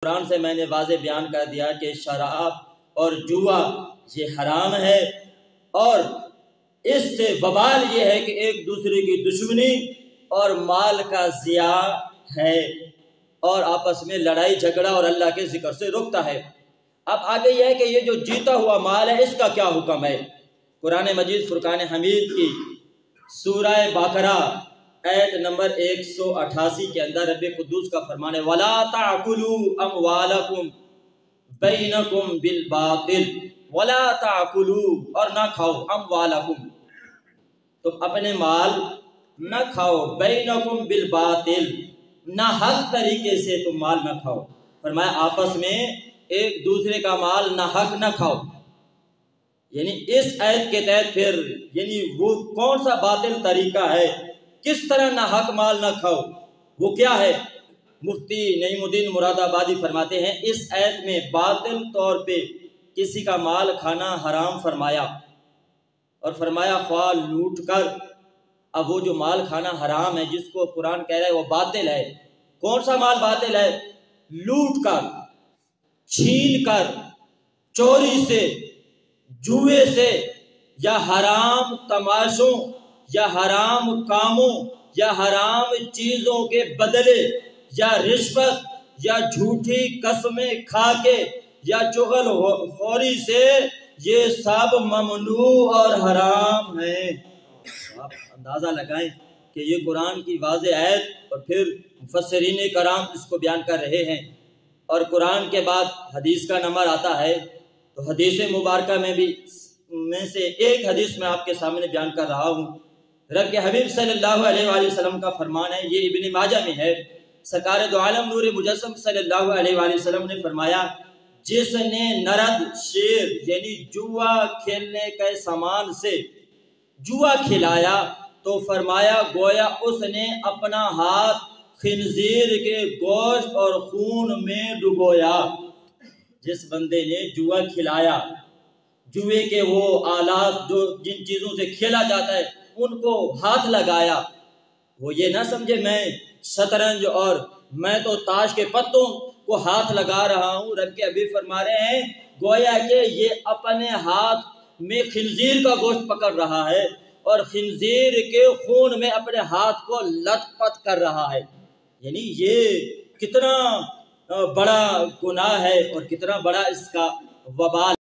قرآن سے میں نے واضح بیان کر دیا کہ شراب اور جوا یہ حرام ہے، اور اس سے وبال یہ ہے کہ ایک دوسرے کی دشمنی اور مال کا ضیاع ہے، اور آپس میں لڑائی جھگڑا اور اللہ کے ذکر سے روکتا ہے۔ اب آگے یہ ہے کہ یہ جو جیتا ہوا مال ہے اس کا کیا حکم ہے؟ قرآن مجید فرقان حمید کی سورہ بقرہ آیت نمبر 188 کے اندر رب قدوس کا فرمان ہے وَلَا تَعْكُلُوا أَمْوَالَكُمْ بَيْنَكُمْ بِالْبَاطِلِ وَلَا تَعْكُلُوا، اور نہ کھاؤ أَمْوَالَكُمْ، تم اپنے مال نہ کھاؤ، بَيْنَكُمْ بِالْبَاطِلِ، نہ حق طریقے سے تم مال نہ کھاؤ۔ فرمایا آپس میں ایک دوسرے کا مال نہ حق نہ کھاؤ۔ یعنی اس آیت کے تحت پھر یعنی وہ کون سا باطل طریقہ ہے، کس طرح نہ حق مال نہ کھاؤ، وہ کیا ہے؟ مفتی نعیم الدین مراد آبادی فرماتے ہیں اس آیت میں باطل طور پہ کسی کا مال کھانا حرام فرمایا، اور فرمایا خواہ لوٹ کر۔ اب وہ جو مال کھانا حرام ہے جس کو قرآن کہہ رہا ہے وہ باطل ہے، کون سا مال باطل ہے؟ لوٹ کر، چھین کر، چوری سے، جوئے سے، یا حرام تماشوں یا حرام کاموں یا حرام چیزوں کے بدلے، یا رشوت یا جھوٹی قسمیں کھا کے یا چغل خوری سے، یہ سب ممنوع اور حرام ہیں۔ آپ اندازہ لگائیں کہ یہ قرآن کی واضح آیت، اور پھر مفسرین کرام اس کو بیان کر رہے ہیں، اور قرآن کے بعد حدیث کا نمبر آتا ہے، تو حدیث مبارکہ میں سے ایک حدیث میں آپ کے سامنے بیان کر رہا ہوں۔ رب کے حبیب صلی اللہ علیہ وآلہ وسلم کا فرمان ہے، یہ ابن ماجہ میں ہے، سرکار دو عالم نور مجسم صلی اللہ علیہ وآلہ وسلم نے فرمایا جس نے نرد شیر یعنی جوا کھیلنے کے سامان سے جوا کھلایا تو فرمایا گویا اس نے اپنا ہاتھ خنزیر کے گوشت اور خون میں ڈبویا۔ جس بندے نے جوا کھلایا، جوے کے وہ آلات جو جن چیزوں سے کھیلا جاتا ہے ان کو ہاتھ لگایا، وہ یہ نہ سمجھے میں شطرنج اور میں تو تاش کے پتوں کو ہاتھ لگا رہا ہوں۔ رب کے حبیب فرما رہے ہیں گویا کہ یہ اپنے ہاتھ میں خنزیر کا گوشت پکڑ رہا ہے اور خنزیر کے خون میں اپنے ہاتھ کو لت پت کر رہا ہے۔ یعنی یہ کتنا بڑا گناہ ہے اور کتنا بڑا اس کا وبال